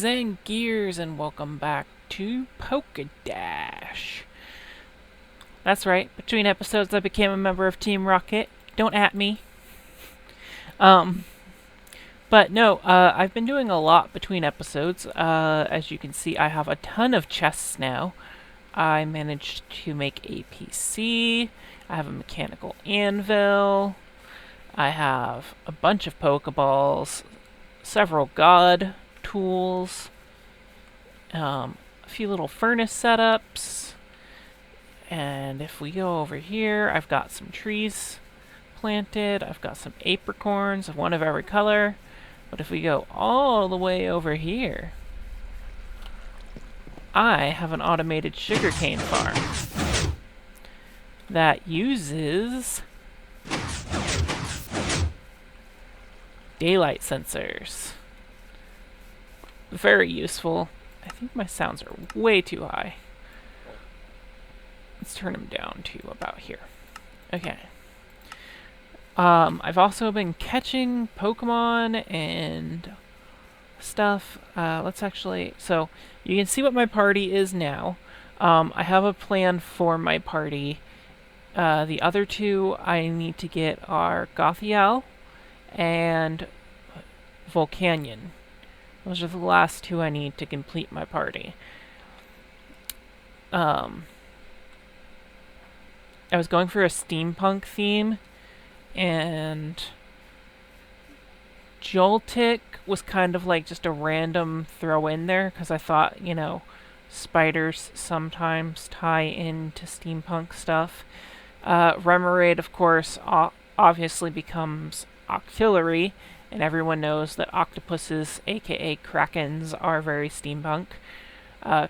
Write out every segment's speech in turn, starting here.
boys and gears, and welcome back to Pokedash. That's right, between episodes I became a member of Team Rocket. Don't at me. Um, but no, I've been doing a lot between episodes. As you can see, I have a ton of chests now. I managed to make a PC. I have a mechanical anvil. I have a bunch of Pokeballs, several God tools, a few little furnace setups, and if we go over here, I've got some trees planted, I've got some apricorns of one of every color, but if we go all the way over here, I have an automated sugarcane farm that uses daylight sensors. Very useful. I think my sounds are way too high. Let's turn them down to about here. Okay. I've also been catching Pokemon and stuff. Let's actually... So, you can see what my party is now. I have a plan for my party. The other two I need to get are Gothiel and Volcanion. Those are the last two I need to complete my party. I was going for a steampunk theme, and Joltik was kind of like just a random throw in there, because I thought, you know, spiders sometimes tie into steampunk stuff. Remoraid, of course, obviously becomes Octillery, and everyone knows that octopuses, aka krakens, are very steampunk.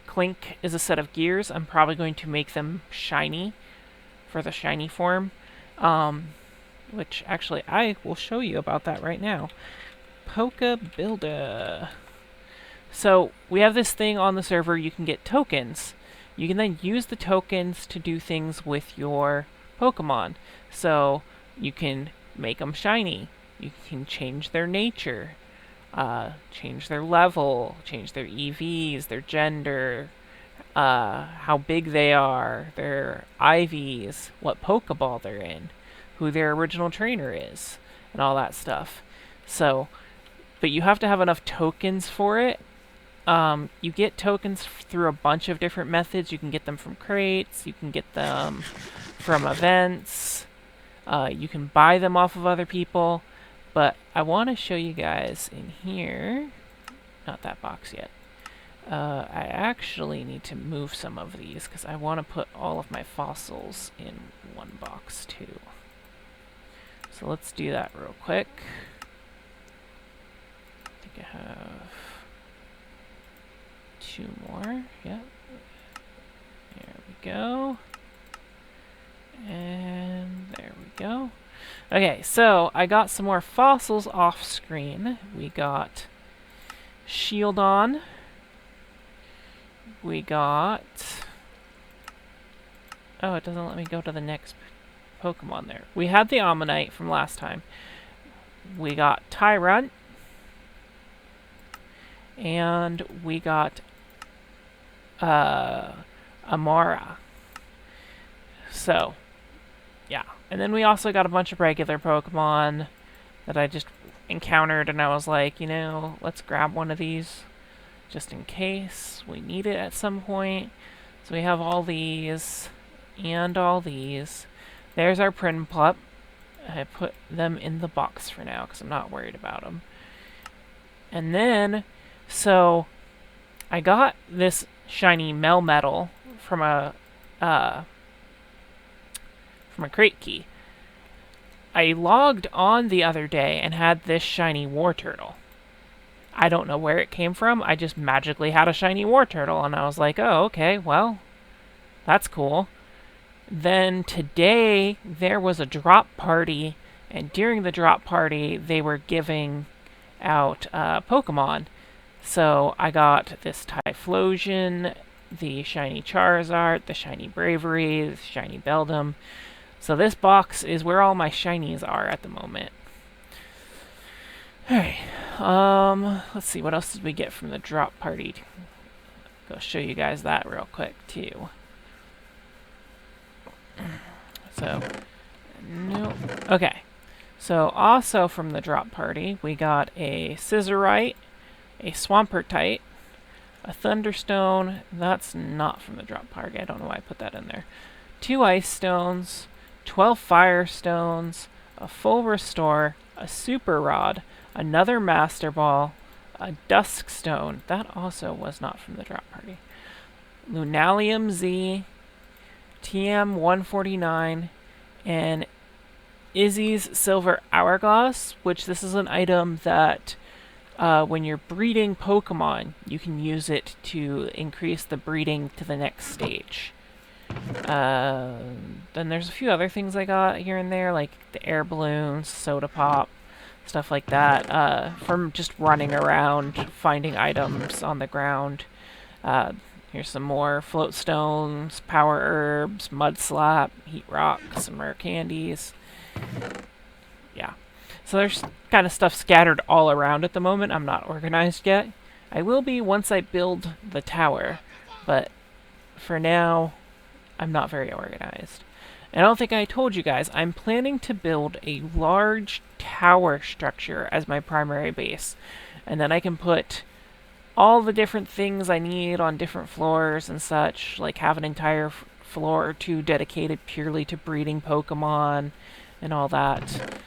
Clink is a set of gears. I'm probably going to make them shiny for the shiny form, which actually I will show you about that right now. Poke Builder. So we have this thing on the server, you can get tokens. You can then use the tokens to do things with your Pokemon. So you can make them shiny. You can change their nature, change their level, change their EVs, their gender, how big they are, their IVs, what Pokeball they're in, who their original trainer is, and all that stuff. So, but you have to have enough tokens for it. You get tokens through a bunch of different methods. You can get them from crates, you can get them from events, you can buy them off of other people. But I want to show you guys in here, not that box yet. I actually need to move some of these because I want to put all of my fossils in one box too. So let's do that real quick. I think I have 2 more. Yep. There we go. And there we go. Okay, so I got some more fossils off screen. We got Shieldon. We got... Oh, it doesn't let me go to the next Pokemon there. We had the Ammonite from last time. We got Tyrant. And we got Amara. So, yeah. And then we also got a bunch of regular Pokemon that I just encountered, and I was like, you know, let's grab one of these just in case we need it at some point. So we have all these and all these. There's our Prinplup. I put them in the box for now because I'm not worried about them. And then, so I got this shiny Melmetal from a crate key. I logged on the other day and had this shiny war turtle. I don't know where it came from. I just magically had a shiny war turtle, and I was like, oh, okay, well, that's cool. Then today there was a drop party, and during the drop party they were giving out Pokemon. So I got this Typhlosion, the shiny Charizard, the shiny Bravery, the shiny Beldum. So this box is where all my shinies are at the moment. Alright, let's see, what else did we get from the drop party? Go show you guys that real quick, too. So, nope. Okay, so also from the drop party, we got a Scissorite, a Swampertite, a Thunderstone. That's not from the drop party. I don't know why I put that in there. 2 Ice Stones, 12 Fire Stones, a full Restore, a Super Rod, another Master Ball, a Dusk Stone. That also was not from the drop party. Lunalium Z, TM 149, and Izzy's Silver Hourglass, which this is an item that when you're breeding Pokemon, you can use it to increase the breeding to the next stage. Then there's a few other things I got here and there, like the air balloons, soda pop, stuff like that, from just running around, finding items on the ground. Here's some more float stones, power herbs, mud slap, heat rock, some rare candies. Yeah. So there's kind of stuff scattered all around at the moment. I'm not organized yet. I will be once I build the tower, but for now, I'm not very organized. And I don't think I told you guys, I'm planning to build a large tower structure as my primary base. And then I can put all the different things I need on different floors and such, like have an entire floor or two dedicated purely to breeding Pokemon and all that.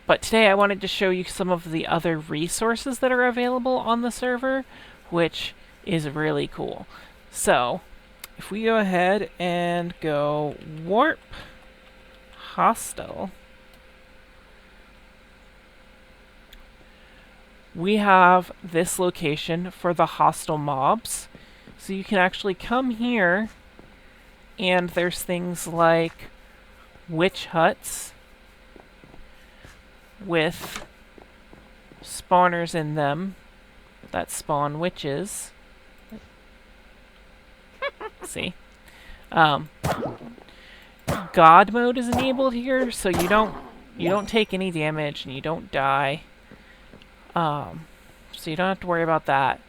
But today I wanted to show you some of the other resources that are available on the server, which is really cool. So, if we go ahead and go warp Hostel, we have this location for the hostile mobs. So you can actually come here, and there's things like witch huts with spawners in them that spawn witches. See? God mode is enabled here, so you don't take any damage and you don't die. So you don't have to worry about that.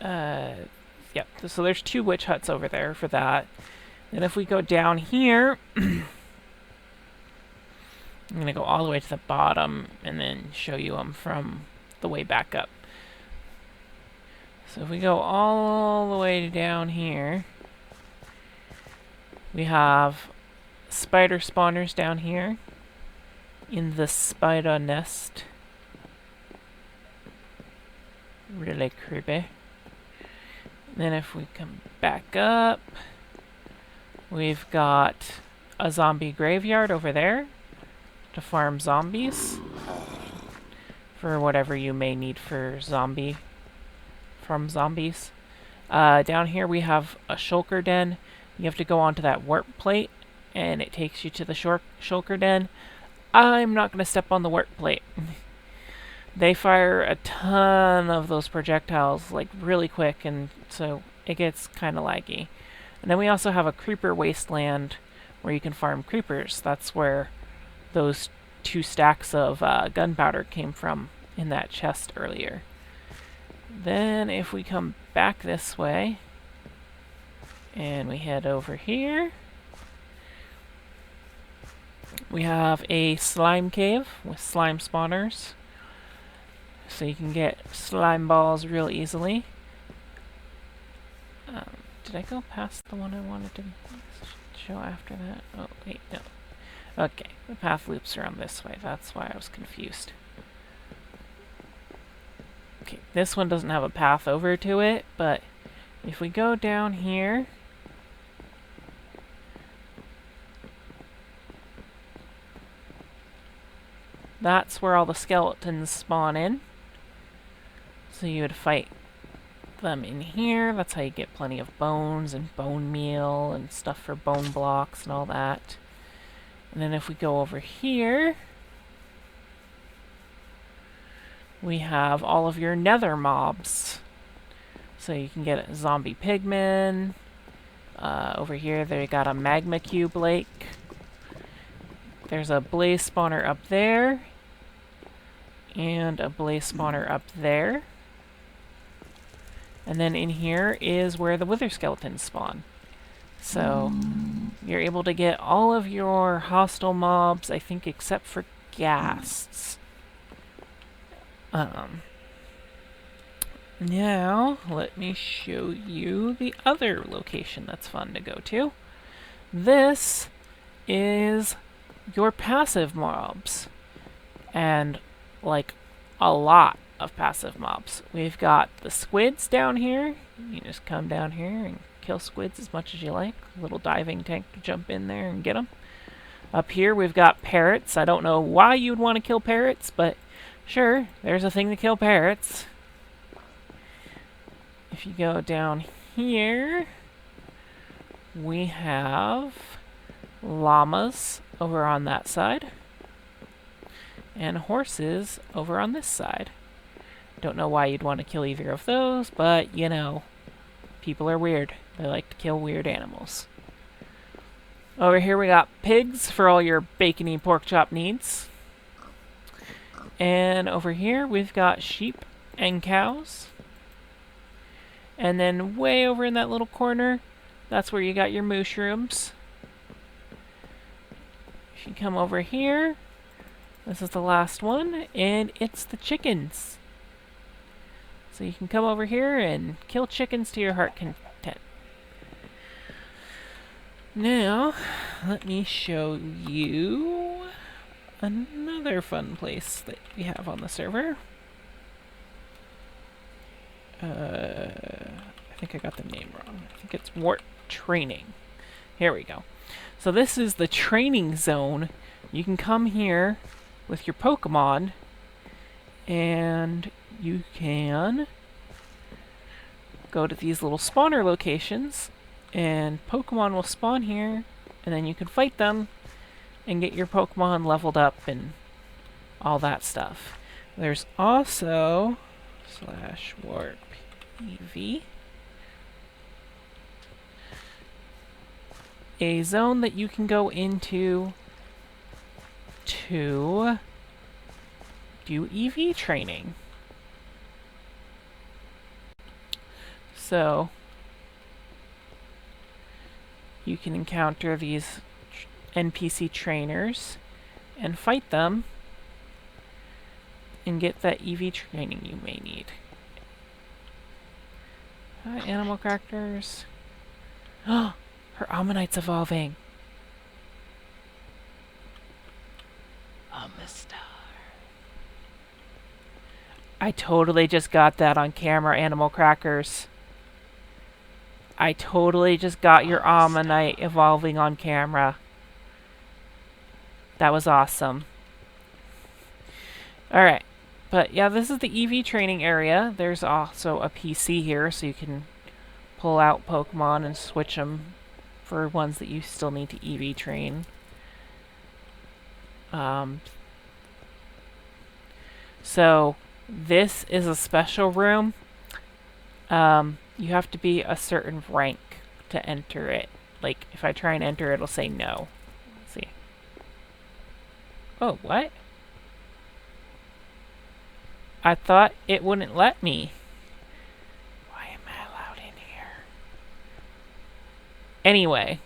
Yep, so there's 2 witch huts over there for that. And if we go down here, I'm going to go all the way to the bottom and then show you them from the way back up. So if we go all the way down here, we have spider spawners down here in the spider nest. Really creepy. Then if we come back up, we've got a zombie graveyard over there to farm zombies for whatever you may need for zombies. Down here we have a shulker den. You have to go onto that warp plate and it takes you to the shulker den. I'm not going to step on the warp plate. They fire a ton of those projectiles like really quick, and so it gets kind of laggy. And then we also have a creeper wasteland where you can farm creepers. That's where those 2 stacks of gunpowder came from in that chest earlier. Then if we come back this way and we head over here, we have a slime cave with slime spawners. So you can get slime balls real easily. Did I go past the one I wanted to show after that? Oh, wait, no. Okay, the path loops around this way. That's why I was confused. Okay, this one doesn't have a path over to it, but if we go down here, that's where all the skeletons spawn in. So you would fight them in here. That's how you get plenty of bones and bone meal and stuff for bone blocks and all that. And then if we go over here, we have all of your nether mobs. So you can get zombie pigmen, Over here, they got a magma cube lake. There's a blaze spawner up there. And a blaze spawner up there. And then in here is where the wither skeletons spawn. So you're able to get all of your hostile mobs, I think, except for ghasts. Now, let me show you the other location that's fun to go to. This is your passive mobs. And, like, a lot of passive mobs. We've got the squids down here. You can just come down here and kill squids as much as you like. A little diving tank to jump in there and get them. Up here we've got parrots. I don't know why you'd want to kill parrots, but sure, there's a thing to kill parrots. If you go down here, we have llamas over on that side. And horses over on this side. Don't know why you'd want to kill either of those, but, you know, people are weird. They like to kill weird animals. Over here we got pigs for all your bacony pork chop needs. And over here we've got sheep and cows. And then way over in that little corner, that's where you got your mushrooms. If you come over here, this is the last one, and it's the chickens. So you can come over here and kill chickens to your heart content. Now, let me show you another fun place that we have on the server. I think I got the name wrong. I think it's Wart Training. Here we go. So this is the training zone. You can come here with your Pokemon, and you can go to these little spawner locations, and Pokemon will spawn here, and then you can fight them and get your Pokemon leveled up and all that stuff. There's also /warp Eevee, a zone that you can go into to do Eevee training. So you can encounter these NPC trainers and fight them and get that Eevee training you may need. Hi, animal characters. Oh, her Ammonite's evolving. Amistar. I totally just got that on camera, animal crackers. I totally just got your Ammonite evolving on camera. That was awesome. Alright. But yeah, this is the Eevee training area. There's also a PC here, so you can pull out Pokemon and switch them for ones that you still need to Eevee train. So this is a special room. You have to be a certain rank to enter it. Like, if I try and enter, it'll say no. Let's see. Oh, what? I thought it wouldn't let me. Why am I allowed in here? Anyway,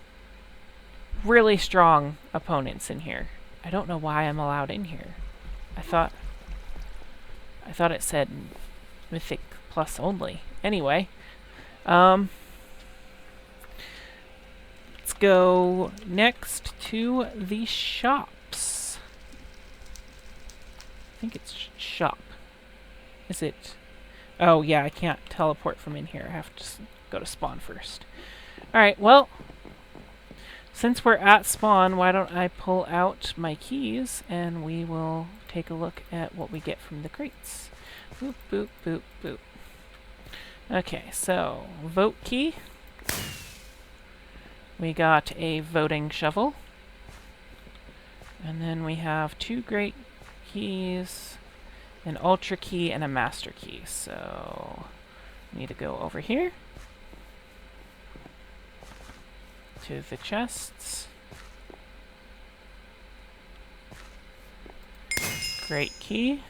really strong opponents in here. I don't know why I'm allowed in here. I thought it said Mythic Plus only. Anyway, let's go next to the shops. I think it's shop. Is it? Oh yeah, I can't teleport from in here. I have to go to spawn first. Alright, well, since we're at spawn, why don't I pull out my keys and we will take a look at what we get from the crates. Boop, boop, boop, boop. Okay, so, vote key. We got a voting shovel. And then we have 2 great keys, an ultra key, and a master key. So, we need to go over here. to the chests. Great key.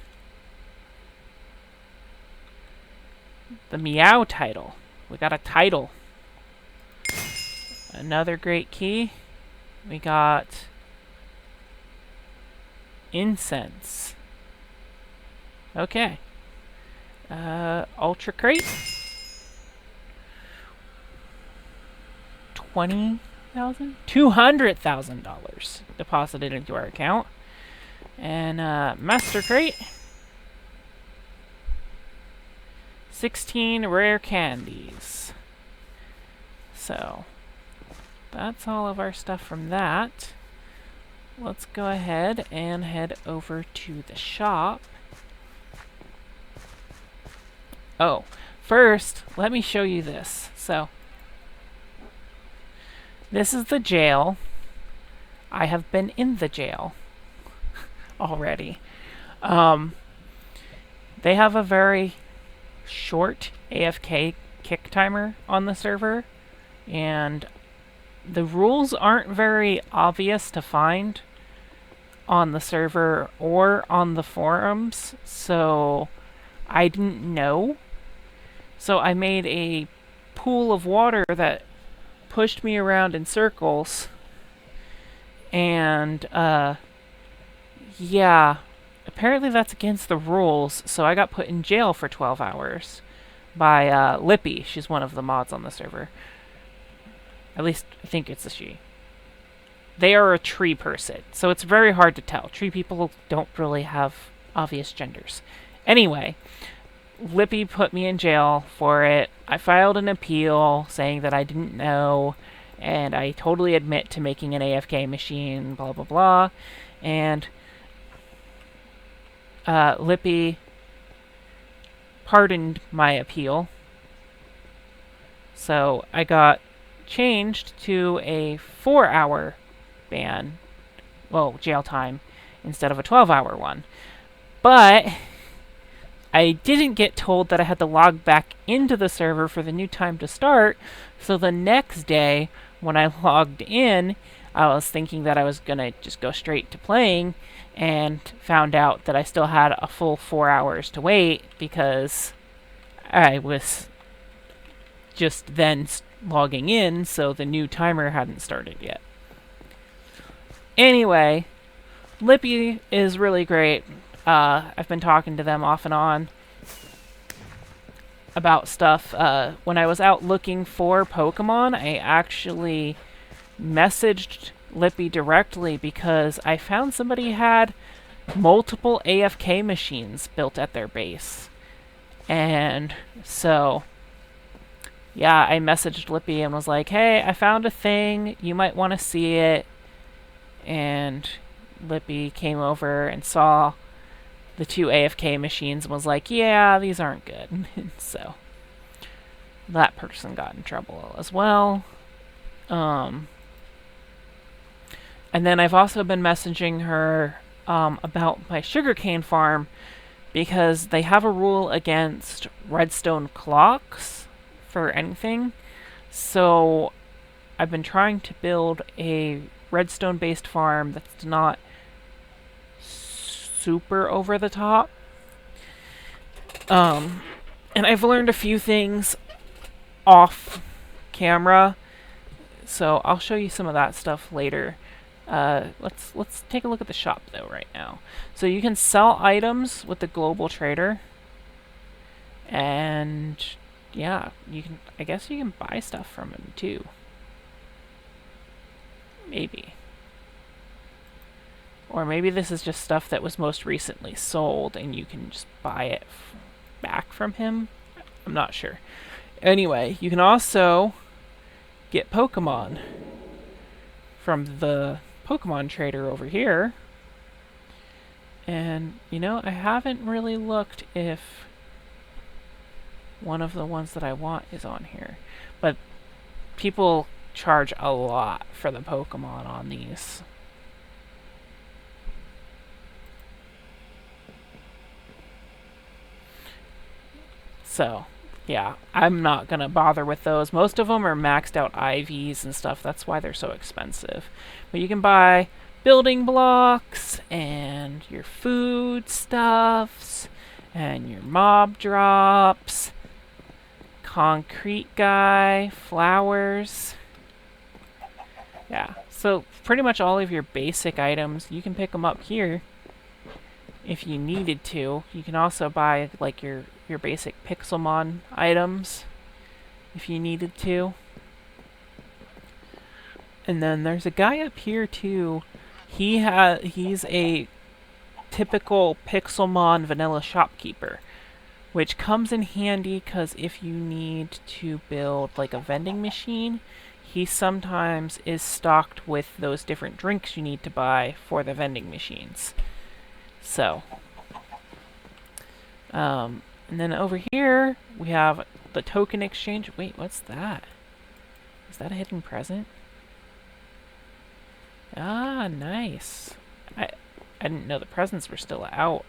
The Meow title. We got a title. Another great key. We got incense. Okay. Ultra crate. $200,000 deposited into our account. And master crate. 16 rare candies. So that's all of our stuff from that. Let's go ahead and head over to the shop. Oh, first, let me show you this. So, this is the jail. I have been in the jail already. They have a very short AFK kick timer on the server, and the rules aren't very obvious to find on the server or on the forums, so I didn't know. So I made a pool of water that pushed me around in circles, and yeah, apparently that's against the rules, so I got put in jail for 12 hours by Lippe. She's one of the mods on the server. At least, I think it's a she. They are a tree person, so it's very hard to tell. Tree people don't really have obvious genders. Anyway, Lippe put me in jail for it. I filed an appeal saying that I didn't know, and I totally admit to making an AFK machine, blah blah blah. And Lippe pardoned my appeal. So I got changed to a 4-hour ban, well, jail time, instead of a 12-hour one. But I didn't get told that I had to log back into the server for the new time to start, so the next day, when I logged in, I was thinking that I was gonna just go straight to playing, and found out that I still had a full 4 hours to wait, because I was just then logging in, so the new timer hadn't started yet. Anyway, Lippe is really great. I've been talking to them off and on about stuff. When I was out looking for Pokemon, I actually messaged Lippe directly because I found somebody had multiple AFK machines built at their base. And so, yeah, I messaged Lippe and was like, hey, I found a thing, you might want to see it. And Lippe came over and saw the 2 AFK machines and was like, yeah, these aren't good. So that person got in trouble as well. And then I've also been messaging her about my sugarcane farm, because they have a rule against redstone clocks for anything. So I've been trying to build a redstone-based farm that's not super over the top. And I've learned a few things off camera, so I'll show you some of that stuff later. Let's take a look at the shop though right now. So you can sell items with the global trader, and yeah, you can. I guess you can buy stuff from him too. Maybe. Or maybe this is just stuff that was most recently sold and you can just buy it back from him. I'm not sure. Anyway, you can also get Pokemon from the Pokemon trader over here. And, you know, I haven't really looked if one of the ones that I want is on here. But people charge a lot for the Pokemon on these. So, Yeah, I'm not gonna bother with those. Most of them are maxed out IVs and stuff. That's why they're so expensive. But you can buy building blocks and your food stuffs and your mob drops, concrete guy, flowers. Yeah, so pretty much all of your basic items, you can pick them up here if you needed to. You can also buy like your basic Pixelmon items if you needed to. And then there's a guy up here too. He's a typical Pixelmon vanilla shopkeeper, which comes in handy because if you need to build like a vending machine, he sometimes is stocked with those different drinks you need to buy for the vending machines. So, and then over here we have the token exchange. Wait, what's that? Is that a hidden present? Ah, nice. I didn't know the presents were still out.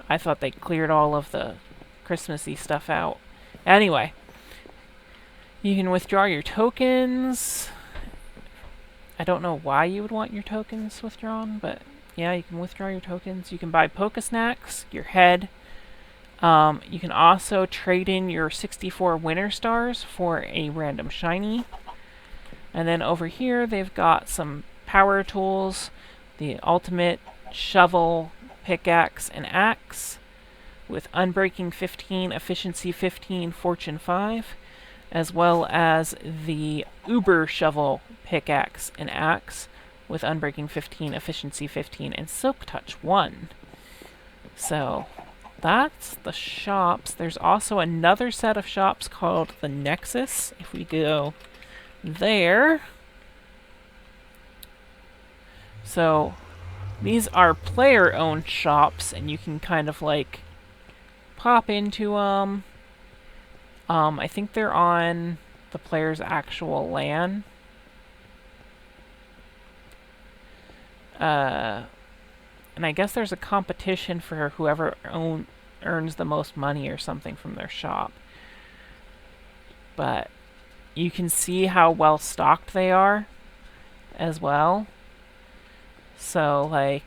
I thought they cleared all of the Christmassy stuff out. Anyway, you can withdraw your tokens. I don't know why you would want your tokens withdrawn, but yeah, you can withdraw your tokens. You can buy Pokesnacks, your head. You can also trade in your 64 Winter Stars for a random shiny. And then over here, they've got some power tools, the ultimate shovel, pickaxe, and axe with Unbreaking 15, Efficiency 15, Fortune 5, as well as the Uber shovel, pickaxe, and axe with Unbreaking 15, Efficiency 15, and Silk Touch 1. So that's the shops. There's also another set of shops called the Nexus. If we go there. So these are player-owned shops, and you can kind of like pop into them. I think they're on the player's actual LAN. And I guess there's a competition for whoever earns the most money or something from their shop. But you can see how well stocked they are as well. So, like,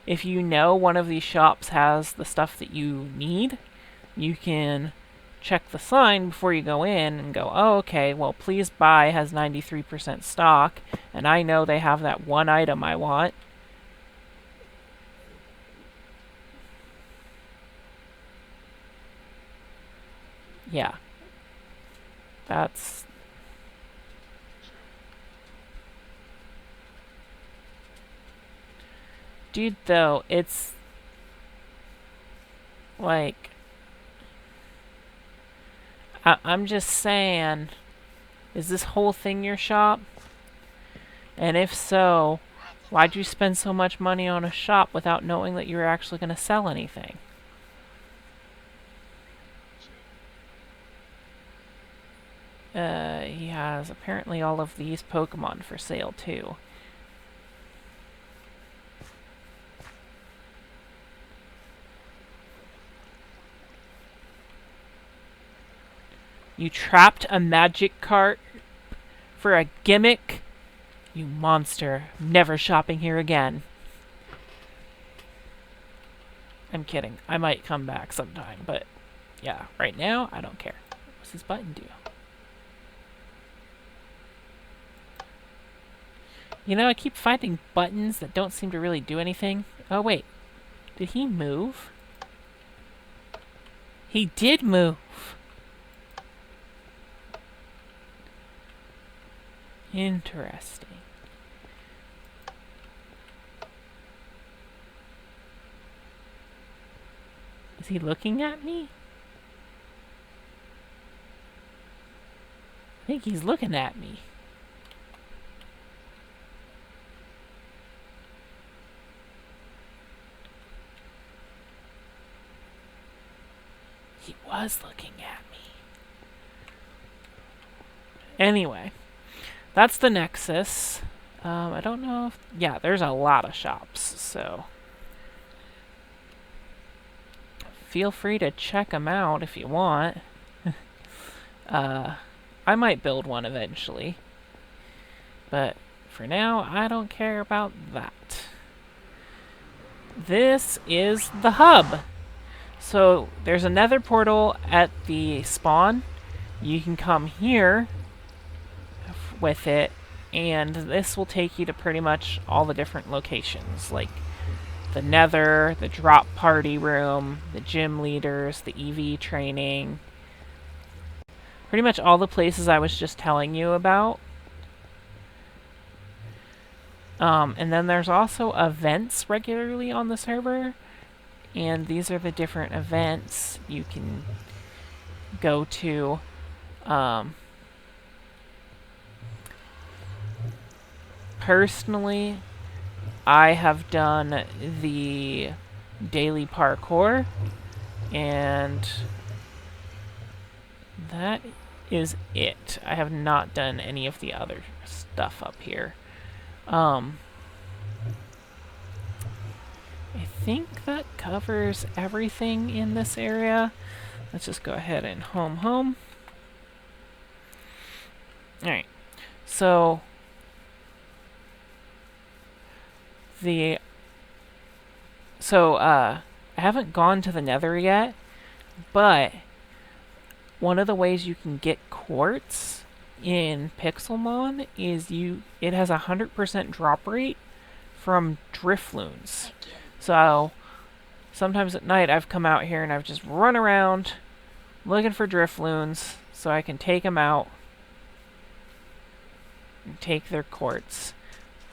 if you know one of these shops has the stuff that you need, you can check the sign before you go in and go, oh, okay, well, please buy has 93% stock, and I know they have that one item I want. Yeah. That's... Dude, though, it's... like... I'm just saying, is this whole thing your shop? And if so, why'd you spend so much money on a shop without knowing that you were actually going to sell anything? He has apparently all of these Pokemon for sale too. You trapped a magic cart for a gimmick? You monster. Never shopping here again. I'm kidding. I might come back sometime, but yeah, right now, I don't care. What's this button do? You know, I keep finding buttons that don't seem to really do anything. Oh, wait. Did he move? He did move! Interesting. Is he looking at me? I think he's looking at me. He was looking at me. Anyway, that's the Nexus. I don't know if... Yeah, there's a lot of shops, so... feel free to check them out if you want. I might build one eventually. But for now, I don't care about that. This is the hub. So there's a nether portal at the spawn. You can come here with it, and this will take you to pretty much all the different locations, like the nether, the drop party room, the gym leaders, the Eevee training. Pretty much all the places I was just telling you about. And then there's also events regularly on the server, and these are the different events you can go to. Personally, I have done the daily parkour, and that is it. I have not done any of the other stuff up here. I think that covers everything in this area. Let's just go ahead and home. Alright, so I haven't gone to the nether yet, but one of the ways you can get quartz in Pixelmon is it has a 100% drop rate from Drifloons. So sometimes at night I've come out here and I've just run around looking for Drifloons so I can take them out and take their quartz.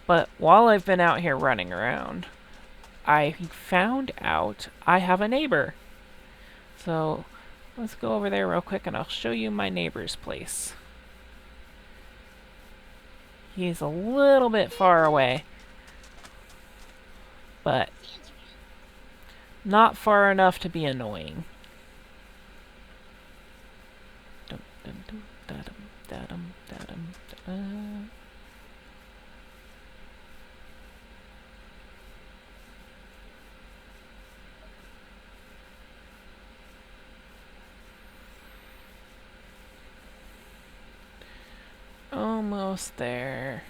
But while I've been out here running around, I found out I have a neighbor. So let's go over there real quick and I'll show you my neighbor's place. He's a little bit far away, but not far enough to be annoying. Almost there.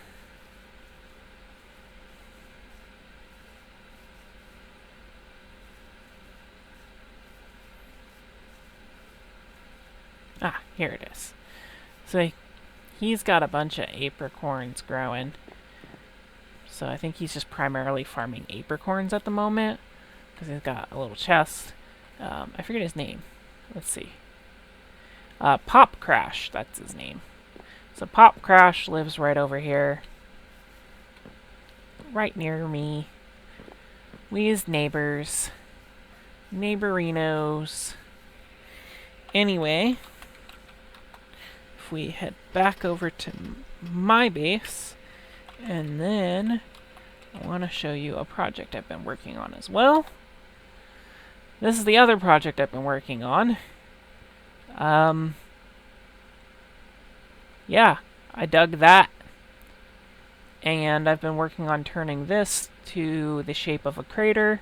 Ah, here it is. So he's got a bunch of apricorns growing. So I think he's just primarily farming apricorns at the moment, because he's got a little chest. I forget his name. Let's see. Pop Crash, that's his name. So Pop Crash lives right over here. Right near me. We as neighbors. Neighborinos. Anyway, if we head back over to my base, and then I want to show you a project I've been working on as well. This is the other project I've been working on. Yeah, I dug that. And I've been working on turning this to the shape of a crater.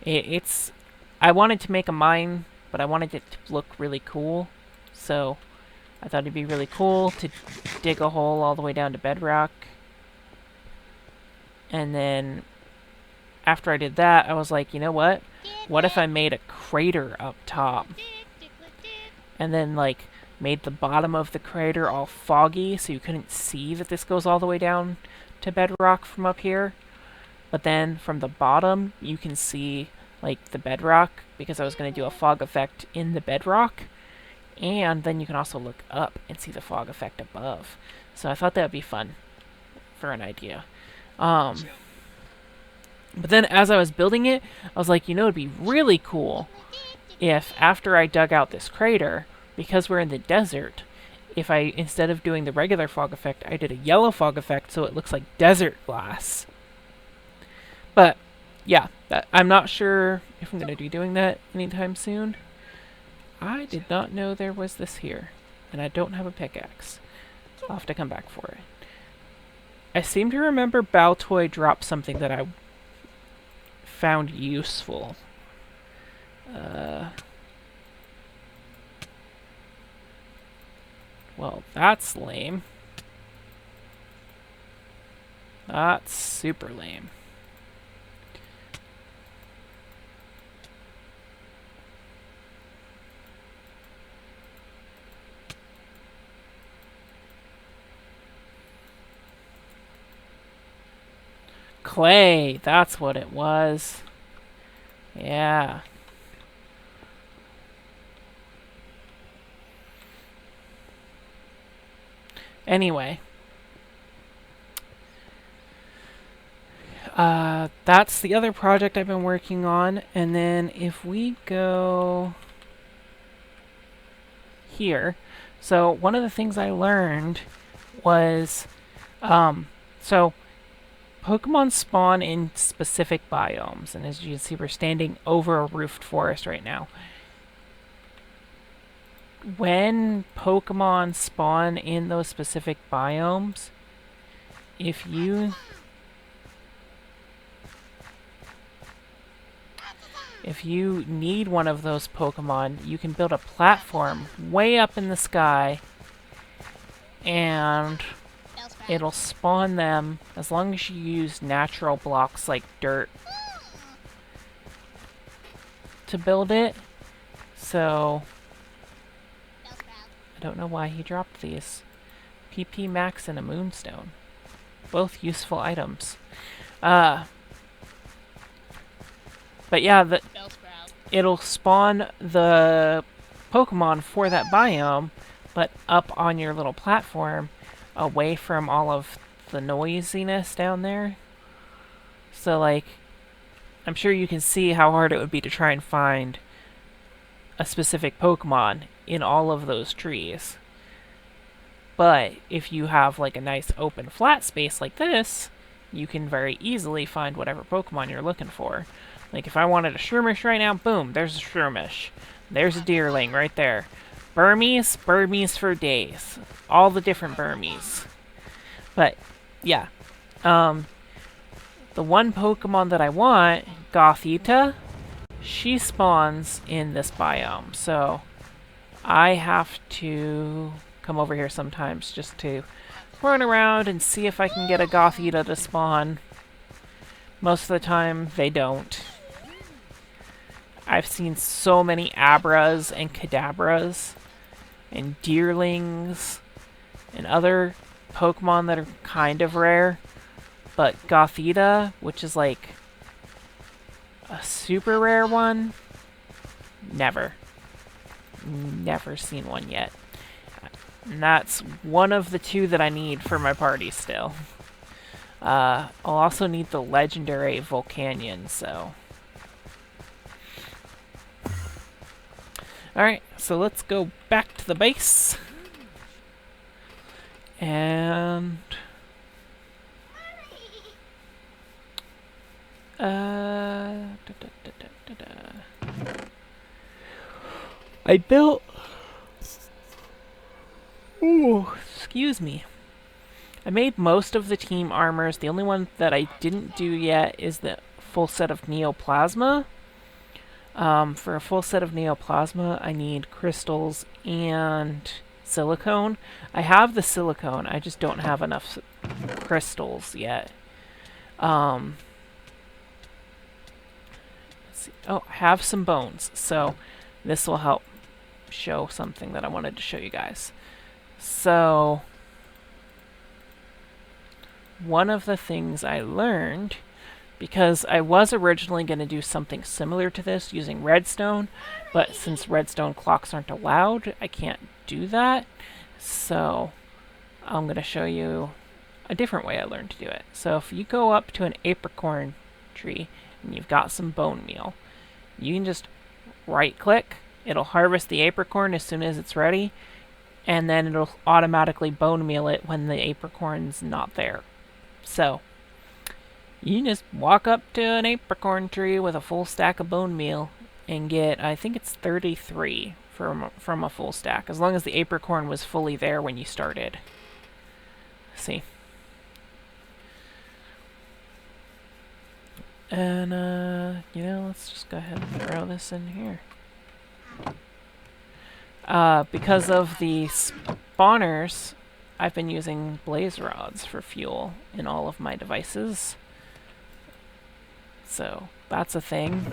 I wanted to make a mine, but I wanted it to look really cool. So I thought it'd be really cool to dig a hole all the way down to bedrock. And then after I did that, I was like, you know what? What if I made a crater up top? And then, like, made the bottom of the crater all foggy so you couldn't see that this goes all the way down to bedrock from up here. But then from the bottom, you can see, like, the bedrock, because I was going to do a fog effect in the bedrock. And then you can also look up and see the fog effect above. So I thought that would be fun for an idea. But then as I was building it, I was like, you know, it'd be really cool if after I dug out this crater, because we're in the desert, if I, instead of doing the regular fog effect, I did a yellow fog effect so it looks like desert glass. But, yeah, I'm not sure if I'm going to be doing that anytime soon. I did not know there was this here, and I don't have a pickaxe. I'll have to come back for it. I seem to remember Baltoy dropped something that I found useful. Well, that's lame. That's super lame. Clay, that's what it was. Yeah. Anyway. That's the other project I've been working on. And then if we go here. So one of the things I learned was, so Pokemon spawn in specific biomes. And as you can see, we're standing over a roofed forest right now. When Pokemon spawn in those specific biomes, if you need one of those Pokemon, you can build a platform way up in the sky, and it'll spawn them as long as you use natural blocks like dirt to build it. So I don't know why he dropped these. PP Max and a Moonstone. Both useful items. But yeah, it'll spawn the Pokemon for that biome, but up on your little platform, away from all of the noisiness down there. So, like, I'm sure you can see how hard it would be to try and find a specific Pokemon in all of those trees. But if you have, like, a nice open flat space like this, you can very easily find whatever Pokemon you're looking for. Like, if I wanted a Shroomish right now, boom, there's a Shroomish. There's a Deerling right there. Burmese for days. All the different Burmese. But, yeah. The one Pokemon that I want, Gothita, she spawns in this biome. So, I have to come over here sometimes just to run around and see if I can get a Gothita to spawn. Most of the time, they don't. I've seen so many Abras and Kadabras and Deerlings and other Pokemon that are kind of rare. But Gothita, which is like a super rare one, never. Never seen one yet. And that's one of the two that I need for my party still. I'll also need the legendary Volcanion, so... Alright, so let's go back to the base. And... I built... Ooh, excuse me. I made most of the team armors. The only one that I didn't do yet is the full set of Neoplasma. For a full set of Neoplasma, I need crystals and silicone. I have the silicone, I just don't have enough crystals yet. Let's see. Oh, I have some bones, so this will help show something that I wanted to show you guys. So, one of the things I learned, because I was originally going to do something similar to this using redstone, but since redstone clocks aren't allowed, I can't do that. So, I'm going to show you a different way I learned to do it. So, if you go up to an apricorn tree and you've got some bone meal, you can just right-click. It'll harvest the apricorn as soon as it's ready, and then it'll automatically bone meal it when the apricorn's not there. So, you can just walk up to an apricorn tree with a full stack of bone meal and get, I think it's 33 from a full stack, as long as the apricorn was fully there when you started. See? And, you know, let's just go ahead and throw this in here. Because of the spawners, I've been using blaze rods for fuel in all of my devices. So, that's a thing.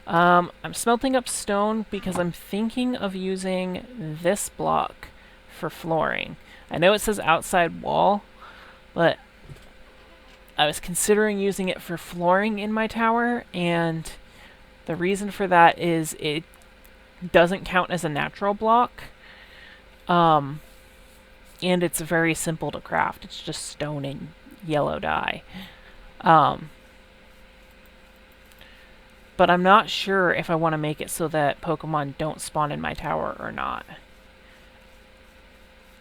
I'm smelting up stone because I'm thinking of using this block for flooring. I know it says outside wall, but I was considering using it for flooring in my tower, and the reason for that is it doesn't count as a natural block, and it's very simple to craft. It's just stone and yellow dye. But I'm not sure if I want to make it so that Pokemon don't spawn in my tower or not.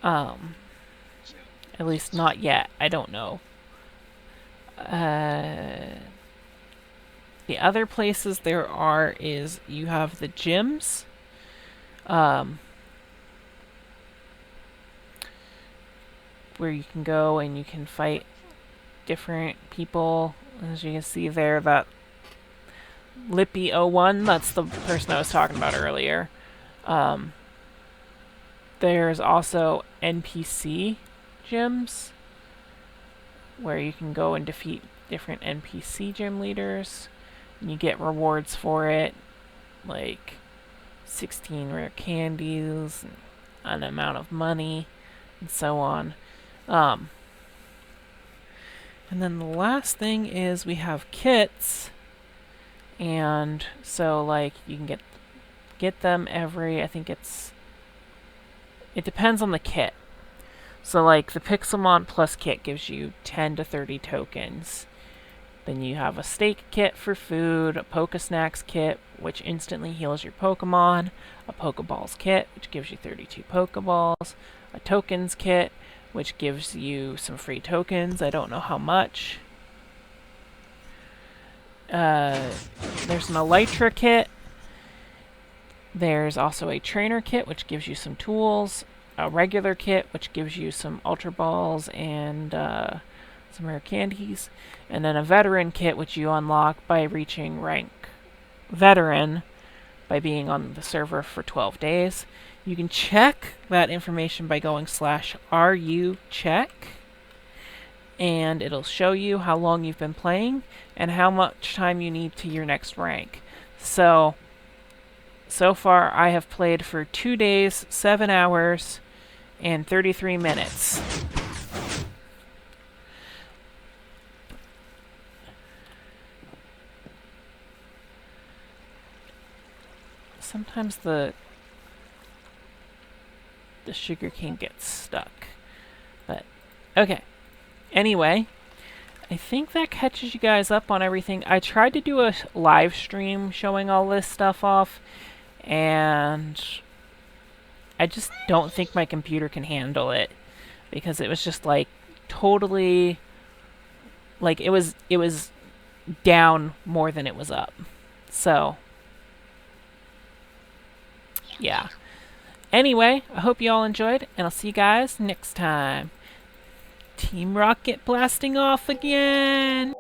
At least not yet. I don't know. The other places there are is you have the gyms. Where you can go and you can fight different people. As you can see there, that Lippe 01, that's the person I was talking about earlier. There's also NPC gyms, where you can go and defeat different NPC gym leaders, and you get rewards for it, like 16 rare candies, and an amount of money, and so on. And then the last thing is we have kits, and so like you can get them every, I think it depends on the kit. So like the Pixelmon Plus kit gives you 10 to 30 tokens. Then you have a steak kit for food, a Pokesnacks kit, which instantly heals your Pokemon, a Pokeballs kit, which gives you 32 Pokeballs, a tokens kit, which gives you some free tokens. I don't know how much. There's an Elytra kit. There's also a trainer kit, which gives you some tools, a regular kit, which gives you some Ultra Balls and some rare candies, and then a veteran kit, which you unlock by reaching rank veteran by being on the server for 12 days. You can check that information by going /RUCheck, and it'll show you how long you've been playing and how much time you need to your next rank. So far I have played for 2 days, 7 hours, and 33 minutes. Sometimes the sugar cane gets stuck. But, okay. Anyway, I think that catches you guys up on everything. I tried to do a live stream showing all this stuff off, and I just don't think my computer can handle it, because it was just like totally, like it was down more than it was up. So yeah. Anyway, I hope you all enjoyed, and I'll see you guys next time. Team Rocket blasting off again!